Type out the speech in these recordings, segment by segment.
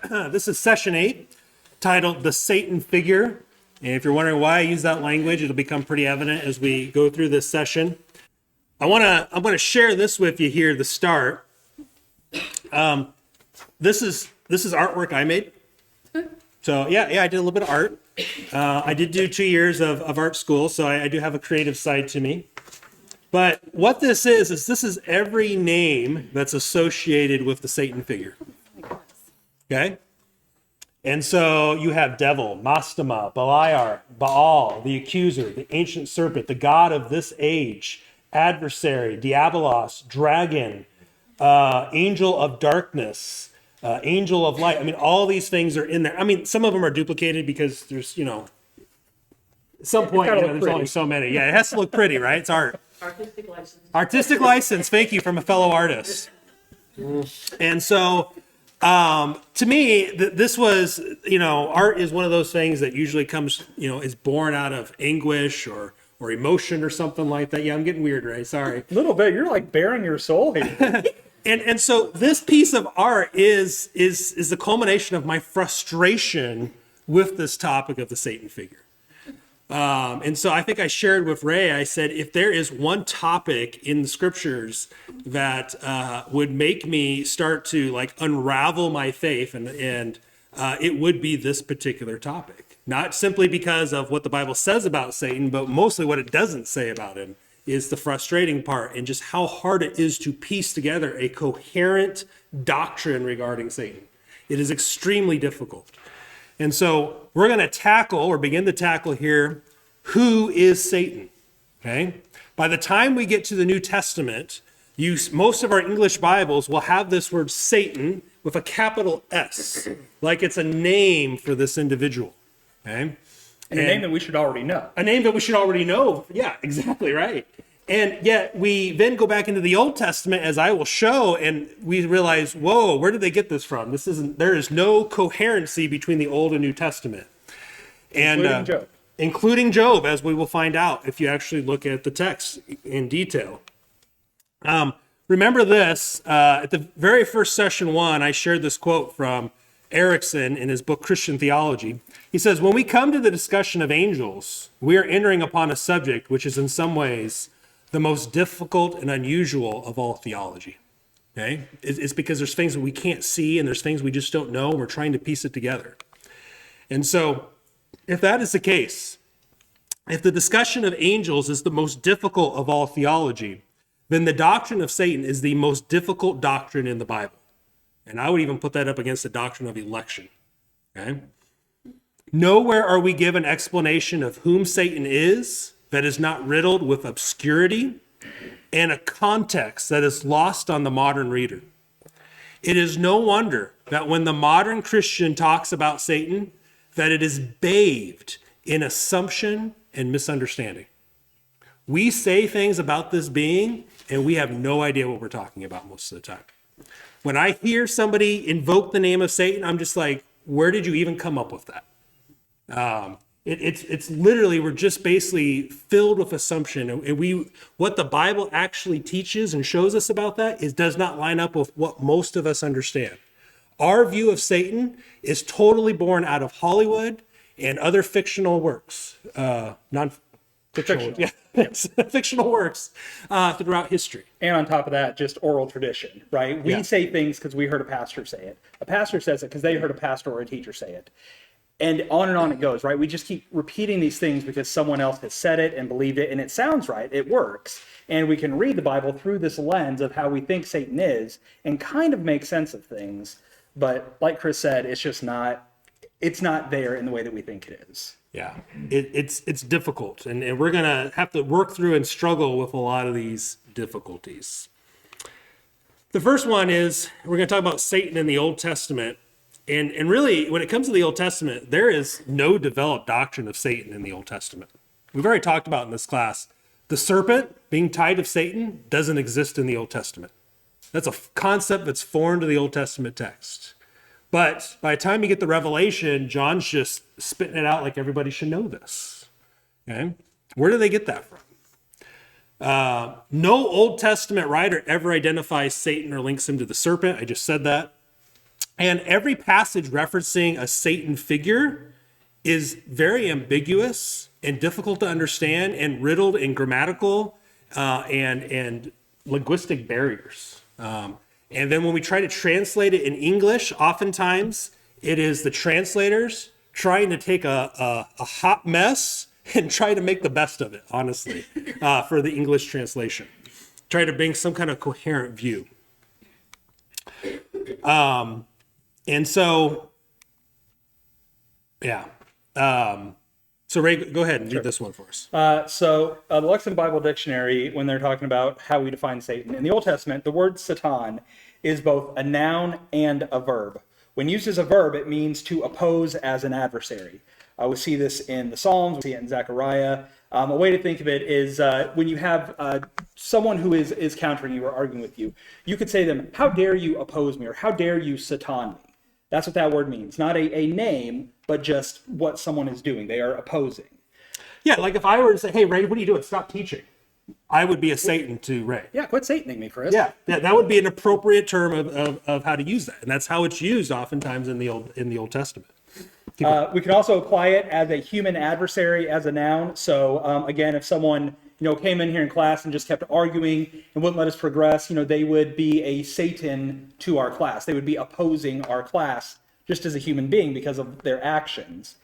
This is session 8, titled The Satan Figure. And if you're wondering why I use that language, it'll become pretty evident as we go through this session. I'm gonna share this with you here at the start. This is artwork I made. So yeah, I did a little bit of art. I did do 2 years of art school, so I do have a creative side to me. But what this is this is every name that's associated with the Satan figure. Okay? And so you have devil, Mastema, Beliar, Baal, the accuser, the ancient serpent, the god of this age, adversary, Diabolos, dragon, angel of darkness, angel of light. I mean, all these things are in there. I mean, some of them are duplicated because there's, at some point, there's only so many. Yeah, it has to look pretty, right? It's art. Artistic license. Artistic license. Thank you, from a fellow artist. And so, to me, this was, art is one of those things that usually comes, is born out of anguish or emotion or something like that. Yeah, I'm getting weird, Ray. Sorry. A little bit. You're like bearing your soul here. And so this piece of art is the culmination of my frustration with this topic of the Satan figure. And so I think I shared with Ray, I said, if there is one topic in the scriptures that would make me start to unravel my faith, and it would be this particular topic. Not simply because of what the Bible says about Satan, but mostly what it doesn't say about him is the frustrating part, and just how hard it is to piece together a coherent doctrine regarding Satan. It is extremely difficult. And so we're going to begin to tackle here, who is Satan? Okay. By the time we get to the New Testament, most of our English Bibles will have this word Satan with a capital S, like it's a name for this individual. Okay. And a name that we should already know. A name that we should already know. Yeah, exactly right. And yet we then go back into the Old Testament, as I will show, and we realize, whoa, where did they get this from? There is no coherency between the Old and New Testament. And including Job, as we will find out if you actually look at the text in detail. Remember this, at the very first session 1, I shared this quote from Erickson in his book, Christian Theology. He says, when we come to the discussion of angels, we are entering upon a subject which is in some ways the most difficult and unusual of all theology. Okay? It's because there's things that we can't see and there's things we just don't know, and we're trying to piece it together. And so, if that is the case, if the discussion of angels is the most difficult of all theology, then the doctrine of Satan is the most difficult doctrine in the Bible. And I would even put that up against the doctrine of election. Okay? Nowhere are we given explanation of whom Satan is that is not riddled with obscurity and a context that is lost on the modern reader. It is no wonder that when the modern Christian talks about Satan, that it is bathed in assumption and misunderstanding. We say things about this being, and we have no idea what we're talking about most of the time. When I hear somebody invoke the name of Satan, I'm just like, where did you even come up with that? It's literally, we're just basically filled with assumption. And what the Bible actually teaches and shows us about that does not line up with what most of us understand. Our view of Satan is totally born out of Hollywood and other fictional works, non-fictional, fictional works throughout history. And on top of that, just oral tradition, right? We say things because we heard a pastor say it. A pastor says it because they heard a pastor or a teacher say it. And on it goes, right? We just keep repeating these things because someone else has said it and believed it, and it sounds right, it works. And we can read the Bible through this lens of how we think Satan is and kind of make sense of things. But like Chris said, it's not there in the way that we think it is. Yeah, it's difficult, and we're going to have to work through and struggle with a lot of these difficulties. The first one is, we're going to talk about Satan in the Old Testament. And really, when it comes to the Old Testament, there is no developed doctrine of Satan in the Old Testament. We've already talked about in this class, the serpent being tied to Satan doesn't exist in the Old Testament. That's a concept that's foreign to the Old Testament text. But by the time you get the Revelation, John's just spitting it out like everybody should know this. Okay? Where do they get that from? No Old Testament writer ever identifies Satan or links him to the serpent. I just said that. And every passage referencing a Satan figure is very ambiguous and difficult to understand and riddled in grammatical and linguistic barriers. And then when we try to translate it in English, oftentimes it is the translators trying to take a hot mess and try to make the best of it, honestly, for the English translation. Try to bring some kind of coherent view. And so, yeah. So Ray, go ahead and read this one for us. The Lexham Bible Dictionary, when they're talking about how we define Satan, in the Old Testament, the word Satan is both a noun and a verb. When used as a verb, it means to oppose as an adversary. We see this in the Psalms, we see it in Zechariah. A way to think of it is when you have someone who is countering you or arguing with you, you could say to them, how dare you oppose me, or how dare you Satan me? That's what that word means. Not a name, but just what someone is doing. They are opposing. Yeah, like if I were to say, hey, Ray, what are you doing? Stop teaching. I would be a Satan to Ray. Yeah, quit Sataning me, Chris. Yeah, that would be an appropriate term of how to use that. And that's how it's used oftentimes in the Old Testament. We can also apply it as a human adversary as a noun. So again, if someone came in here in class and just kept arguing and wouldn't let us progress, they would be a Satan to our class. They would be opposing our class just as a human being because of their actions.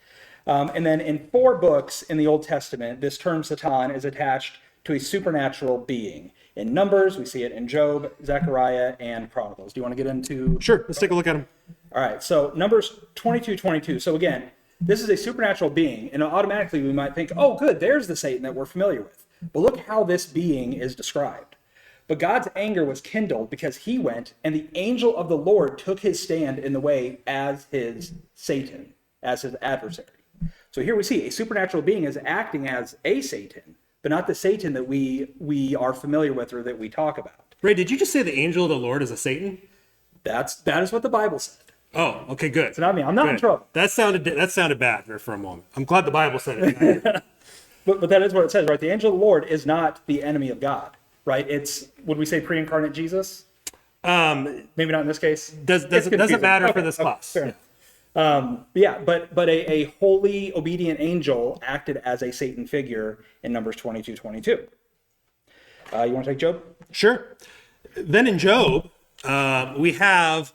And then in 4 books in the Old Testament, this term Satan is attached to a supernatural being. In Numbers, we see it in Job, Zechariah, and Chronicles. Do you want to get into? Sure, let's take a look at them. All right, so Numbers 22:22. So again, this is a supernatural being, and automatically we might think, oh, good, there's the Satan that we're familiar with. But look how this being is described. But God's anger was kindled because he went, and the angel of the Lord took his stand in the way as his Satan, as his adversary. So here we see a supernatural being is acting as a Satan, but not the Satan that we are familiar with or that we talk about. Ray, did you just say the angel of the Lord is a Satan? That is what the Bible said. Oh, okay, good. It's not me. I'm not in trouble. That sounded bad for a moment. I'm glad the Bible said it. But that is what it says, right? The angel of the Lord is not the enemy of God, right? It's, would we say pre-incarnate Jesus? Maybe not in this case. Doesn't matter for this class. Fair enough. But a holy, obedient angel acted as a Satan figure in Numbers 22:22. You want to take Job? Sure. Then in Job, we have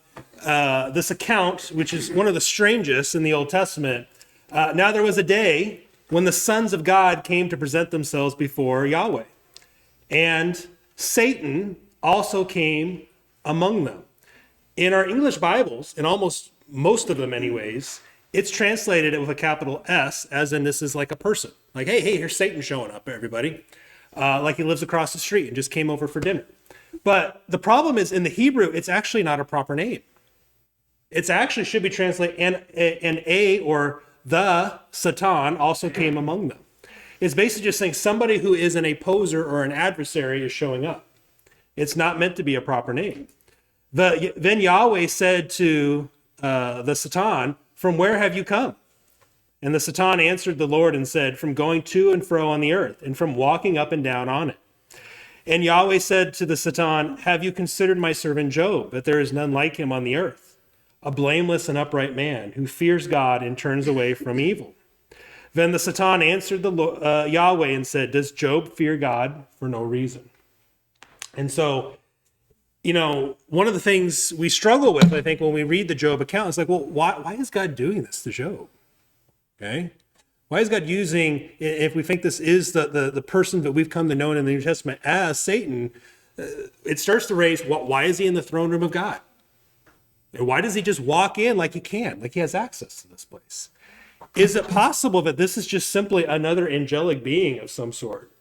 this account, which is one of the strangest in the Old Testament. Now there was a day when the sons of God came to present themselves before Yahweh, and Satan also came among them. In our English Bibles, in almost most of them anyways, it's translated with a capital S, as in this is like a person. Like, hey, here's Satan showing up, everybody. Like he lives across the street and just came over for dinner. But the problem is, in the Hebrew, it's actually not a proper name. It's actually should be translated, and a or the Satan also came among them. It's basically just saying somebody who is an opposer or an adversary is showing up. It's not meant to be a proper name. Then Yahweh said to the Satan, from where have you come? And the Satan answered the Lord and said, from going to and fro on the earth, and from walking up and down on it. And Yahweh said to the Satan, have you considered my servant Job, that there is none like him on the earth, a blameless and upright man who fears God and turns away from evil? Then the Satan answered the Yahweh and said, does Job fear God for no reason? And so, one of the things we struggle with, I think, when we read the Job account is like, well, why is God doing this to Job? Okay? Why is God using, if we think this is the person that we've come to know in the New Testament as Satan, it starts to raise, why is he in the throne room of God? And why does he just walk in like he can, like he has access to this place? Is it possible that this is just simply another angelic being of some sort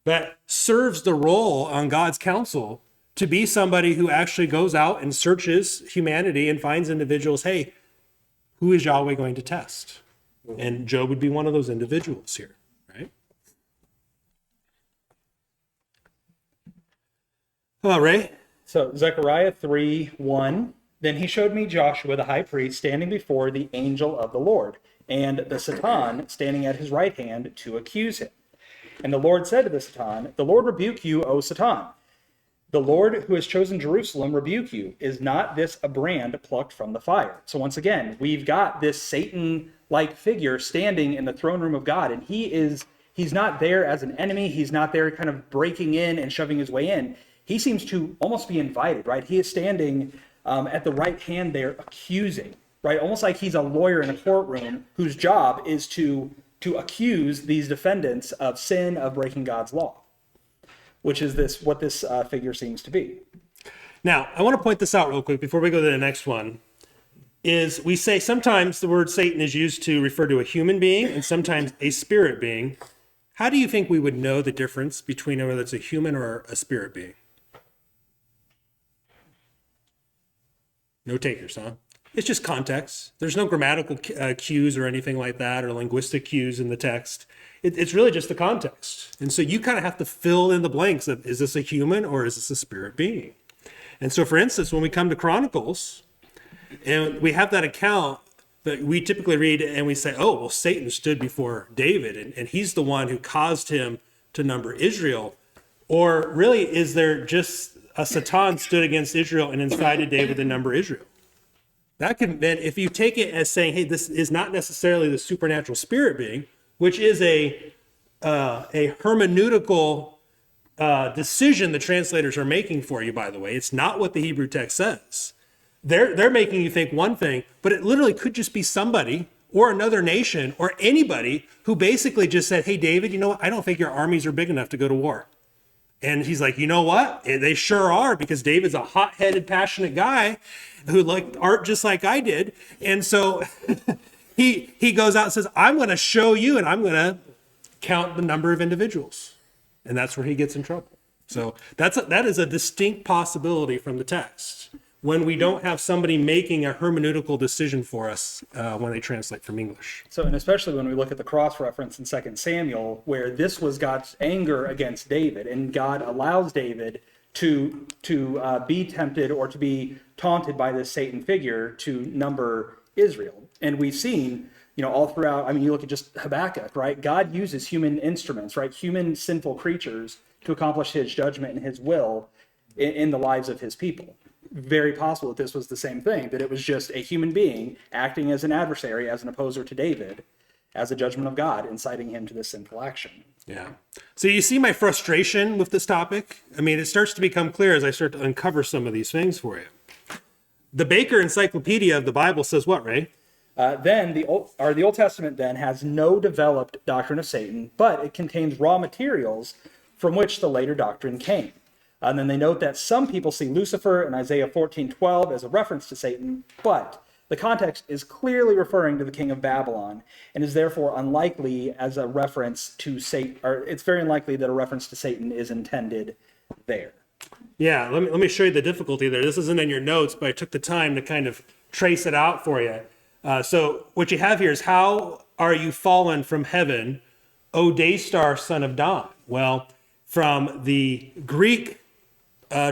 that serves the role on God's council to be somebody who actually goes out and searches humanity and finds individuals, hey, who is Yahweh going to test? And Job would be one of those individuals here, right? Hello, Ray. So Zechariah 3:1. Then he showed me Joshua the high priest standing before the angel of the Lord, and the Satan standing at his right hand to accuse him. And the Lord said to the Satan, the Lord rebuke you, O Satan. The Lord who has chosen Jerusalem rebuke you. Is not this a brand plucked from the fire? So once again, we've got this Satan-like figure standing in the throne room of God, and he's not there as an enemy. He's not there kind of breaking in and shoving his way in. He seems to almost be invited, right? He is standing at the right hand there accusing, right? Almost like he's a lawyer in a courtroom whose job is to accuse these defendants of sin, of breaking God's law, which is what this figure seems to be. Now, I want to point this out real quick before we go to the next one, is we say sometimes the word Satan is used to refer to a human being and sometimes a spirit being. How do you think we would know the difference between whether it's a human or a spirit being? No takers, huh? It's just context. There's no grammatical cues or anything like that, or linguistic cues in the text. It's really just the context. And so you kind of have to fill in the blanks of, is this a human or is this a spirit being? And so, for instance, when we come to Chronicles, and we have that account that we typically read and we say, oh, well, Satan stood before David, and he's the one who caused him to number Israel. Or really, is there just a Satan stood against Israel and incited David to number Israel? That can then, if you take it as saying, hey, this is not necessarily the supernatural spirit being, which is a hermeneutical decision the translators are making for you, by the way. It's not what the Hebrew text says. They're making you think one thing, but it literally could just be somebody or another nation or anybody who basically just said, hey, David, you know what? I don't think your armies are big enough to go to war. And he's like, you know what? They sure are, because David's a hot-headed, passionate guy who liked art just like I did. And so he goes out and says, I'm going to show you, and I'm going to count the number of individuals. And that's where he gets in trouble. So that is a distinct possibility from the text, when we don't have somebody making a hermeneutical decision for us when they translate from English. So, and especially when we look at the cross-reference in 2 Samuel, where this was God's anger against David, and God allows David to be tempted or to be taunted by this Satan figure to number Israel. And we've seen, all throughout, you look at just Habakkuk, right? God uses human instruments, right? Human sinful creatures to accomplish his judgment and his will in the lives of his people. Very possible that this was the same thing, that it was just a human being acting as an adversary, as an opposer to David, as a judgment of God, inciting him to this sinful action. Yeah. So you see my frustration with this topic? It starts to become clear as I start to uncover some of these things for you. The Baker Encyclopedia of the Bible says what, Ray? The Old Testament then has no developed doctrine of Satan, but it contains raw materials from which the later doctrine came. And then they note that some people see Lucifer in Isaiah 14:12 as a reference to Satan, but the context is clearly referring to the king of Babylon, and is therefore unlikely as a reference to Satan, or it's very unlikely that a reference to Satan is intended there. Yeah, let me show you the difficulty there. This isn't in your notes, but I took the time to kind of trace it out for you. So what you have here is, how are you fallen from heaven, O day star, son of dawn? Well, from the Greek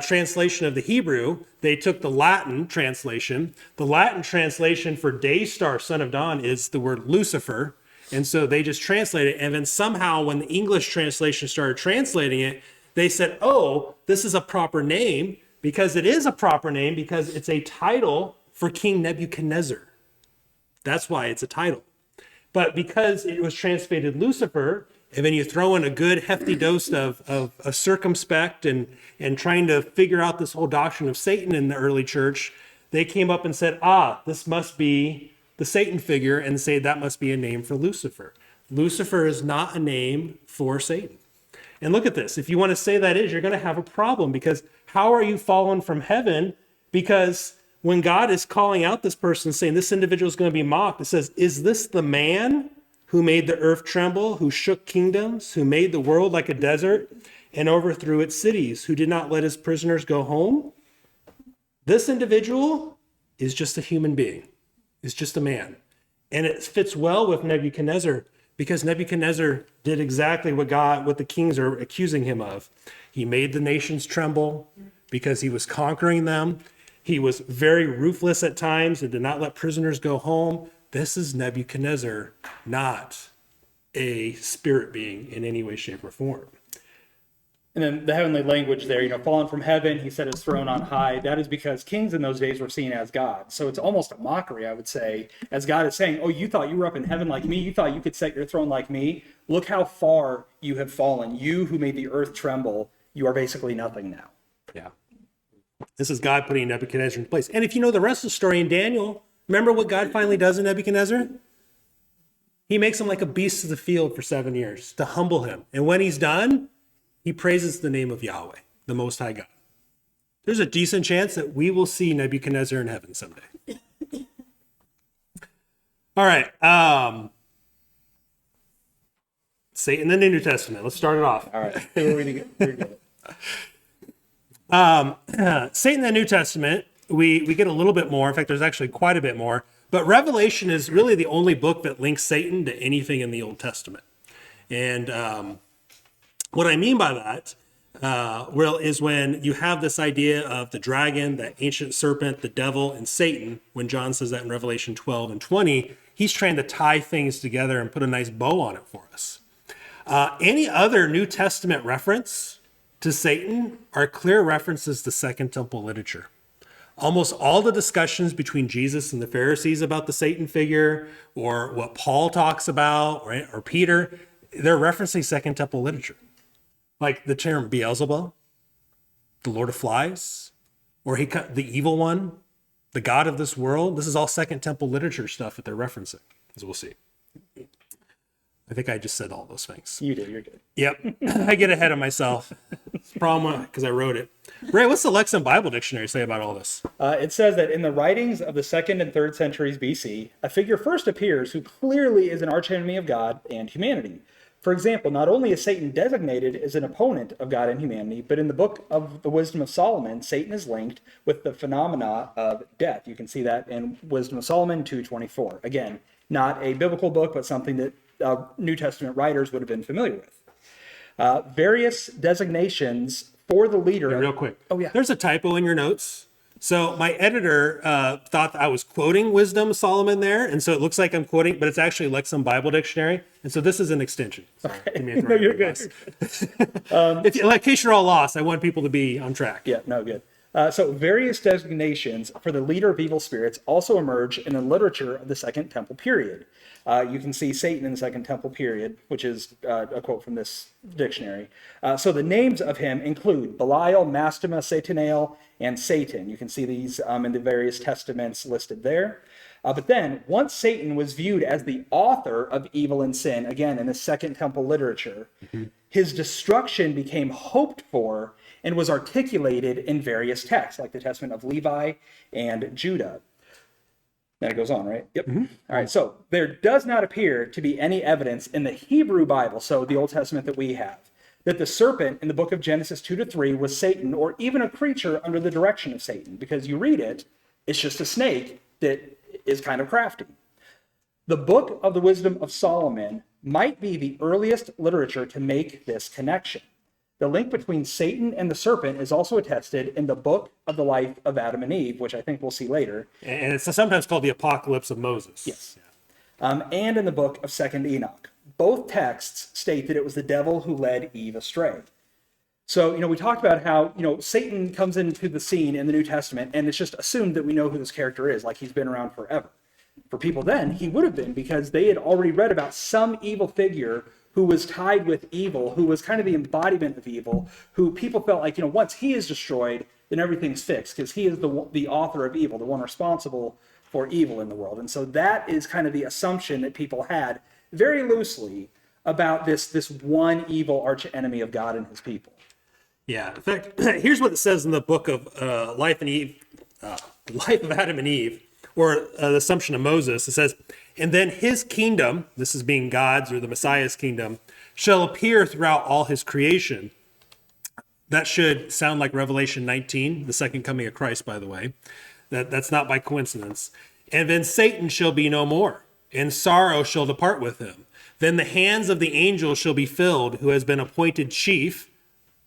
translation of the Hebrew, they took the Latin translation. The Latin translation for day star, son of dawn, is the word Lucifer. And so they just translated it. And then somehow when the English translation started translating it, they said, oh, this is a proper name, because it is a proper name, because it's a title for King Nebuchadnezzar. That's why it's a title. But because it was translated Lucifer, and then you throw in a good hefty dose of a circumspect and trying to figure out this whole doctrine of Satan in the early church, they came up and said, this must be the Satan figure, and say that must be a name for Lucifer. Lucifer is not a name for Satan. And look at this. If you want to say that is, you're going to have a problem, because how are you fallen from heaven? Because when God is calling out this person, saying this individual is going to be mocked, it says, is this the man who made the earth tremble, who shook kingdoms, who made the world like a desert and overthrew its cities, who did not let his prisoners go home? This individual is just a human being. It's just a man. And it fits well with Nebuchadnezzar, because Nebuchadnezzar did exactly what the kings are accusing him of. He made the nations tremble because he was conquering them. He was very ruthless at times and did not let prisoners go home. This is Nebuchadnezzar, not a spirit being in any way, shape, or form. And then the heavenly language there, fallen from heaven, he set his throne on high. That is because kings in those days were seen as God. So it's almost a mockery, I would say, as God is saying, oh, you thought you were up in heaven like me? You thought you could set your throne like me? Look how far you have fallen. You who made the earth tremble, you are basically nothing now. Yeah. This is God putting Nebuchadnezzar in place. And if you know the rest of the story in Daniel, remember what God finally does in Nebuchadnezzar? He makes him like a beast of the field for 7 years to humble him. And when he's done, he praises the name of Yahweh, the Most High God. There's a decent chance that we will see Nebuchadnezzar in heaven someday. All right. Satan in the New Testament. Let's start it off. All right. Where we get Satan in the New Testament, we get a little bit more. In fact, there's actually quite a bit more. But Revelation is really the only book that links Satan to anything in the Old Testament. And what I mean by that is when you have this idea of the dragon, the ancient serpent, the devil, and Satan, when John says that in Revelation 12 and 20, he's trying to tie things together and put a nice bow on it for us. Any other New Testament reference to Satan are clear references to Second Temple literature. Almost all the discussions between Jesus and the Pharisees about the Satan figure, or what Paul talks about, right, or Peter, they're referencing Second Temple literature. Like the term Beelzebub, the Lord of Flies, or the evil one, the God of this world. This is all Second Temple literature stuff that they're referencing, as we'll see. I think I just said all those things. You did. You're good. Yep. I get ahead of myself. It's a problem because I wrote it. Ray, what's the Lexham Bible Dictionary say about all this? It says that in the writings of the 2nd and 3rd centuries BC, a figure first appears who clearly is an archenemy of God and humanity. For example, not only is Satan designated as an opponent of God and humanity, but in the book of the Wisdom of Solomon, Satan is linked with the phenomena of death. You can see that in Wisdom of Solomon 2:24. Again, not a biblical book, but something that New Testament writers would have been familiar with. Various designations for the leader. Yeah, real quick. Oh, yeah. There's a typo in your notes. So my editor thought that I was quoting Wisdom of Solomon there, and so it looks like I'm quoting, but it's actually Lexham Bible Dictionary, and so this is an extension. Sorry, No, you're good. In case you're all lost, I want people to be on track. Yeah, no, good. So various designations for the leader of evil spirits also emerge in the literature of the Second Temple period. You can see Satan in the Second Temple period, which is a quote from this dictionary. So the names of him include Belial, Mastema, Satanael, and Satan. You can see these in the various testaments listed there. But then, once Satan was viewed as the author of evil and sin, again, in the Second Temple literature, his destruction became hoped for and was articulated in various texts, like the Testament of Levi and Judah. Then it goes on, right? Yep. All right, so there does not appear to be any evidence in the Hebrew Bible, so the Old Testament that we have, that the serpent in the book of Genesis 2-3 was Satan, or even a creature under the direction of Satan, because you read it, it's just a snake that is kind of crafty. The book of the Wisdom of Solomon might be the earliest literature to make this connection. The link between Satan and the serpent is also attested in the book of the life of Adam and Eve, which I think we'll see later. And it's sometimes called the Apocalypse of Moses. Yes. And in the book of 2nd Enoch. Both texts state that it was the devil who led Eve astray. So, we talked about how, Satan comes into the scene in the New Testament, and it's just assumed that we know who this character is, like he's been around forever. For people then, he would have been, because they had already read about some evil figure who was tied with evil, who was kind of the embodiment of evil, who people felt like, once he is destroyed, then everything's fixed, because he is the author of evil, the one responsible for evil in the world. And so that is kind of the assumption that people had very loosely about this one evil arch enemy of God and his people. Yeah. In fact, here's what it says in the book of Life of Adam and Eve, or the Assumption of Moses. It says, and then his kingdom, this is being God's or the Messiah's kingdom, shall appear throughout all his creation. That should sound like Revelation 19, the second coming of Christ, by the way. That's not by coincidence. And then Satan shall be no more, and sorrow shall depart with him. Then the hands of the angel shall be filled, who has been appointed chief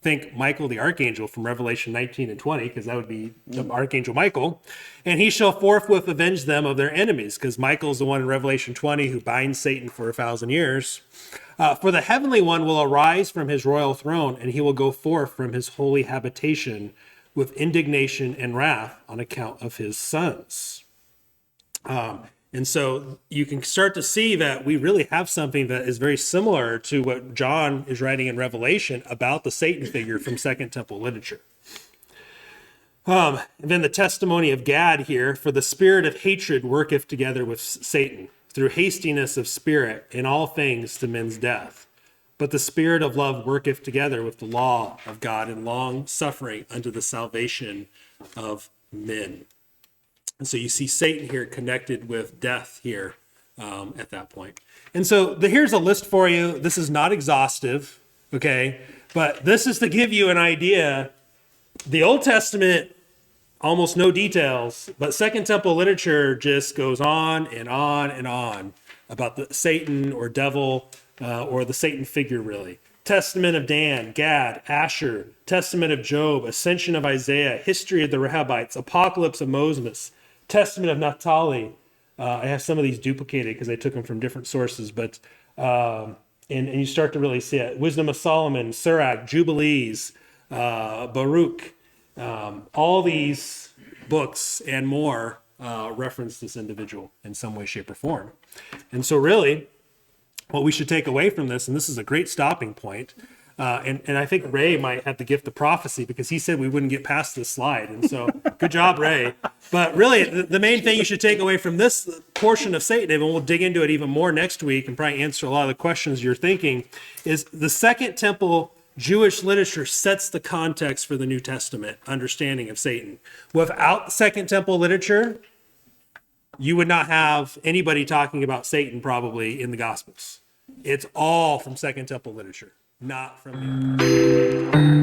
think Michael the archangel from Revelation 19 and 20, because that would be the archangel Michael. And he shall forthwith avenge them of their enemies, because Michael's the one in Revelation 20 who binds Satan for 1,000 years. For the heavenly one will arise from his royal throne, and he will go forth from his holy habitation with indignation and wrath on account of his sons. And so you can start to see that we really have something that is very similar to what John is writing in Revelation about the Satan figure from Second Temple literature. And then the testimony of Gad here, for the spirit of hatred worketh together with Satan, through hastiness of spirit in all things to men's death. But the spirit of love worketh together with the law of God in long suffering unto the salvation of men. And so you see Satan here connected with death here at that point. And so here's a list for you. This is not exhaustive, okay? But this is to give you an idea. The Old Testament, almost no details, but Second Temple literature just goes on and on and on about the Satan or devil or the Satan figure, really. Testament of Dan, Gad, Asher, Testament of Job, Ascension of Isaiah, History of the Rehabites, Apocalypse of Moses, Testament of Naphtali. I have some of these duplicated because I took them from different sources, but and you start to really see it. Wisdom of Solomon, Sirach, Jubilees, Baruch, all these books and more reference this individual in some way, shape, or form. And so really, what we should take away from this, and this is a great stopping point, and I think Ray might have the gift of prophecy because he said we wouldn't get past this slide. And so good job, Ray. But really, the main thing you should take away from this portion of Satan, and we'll dig into it even more next week and probably answer a lot of the questions you're thinking, is the Second Temple Jewish literature sets the context for the New Testament understanding of Satan. Without Second Temple literature, you would not have anybody talking about Satan probably in the Gospels. It's all from Second Temple literature, not from the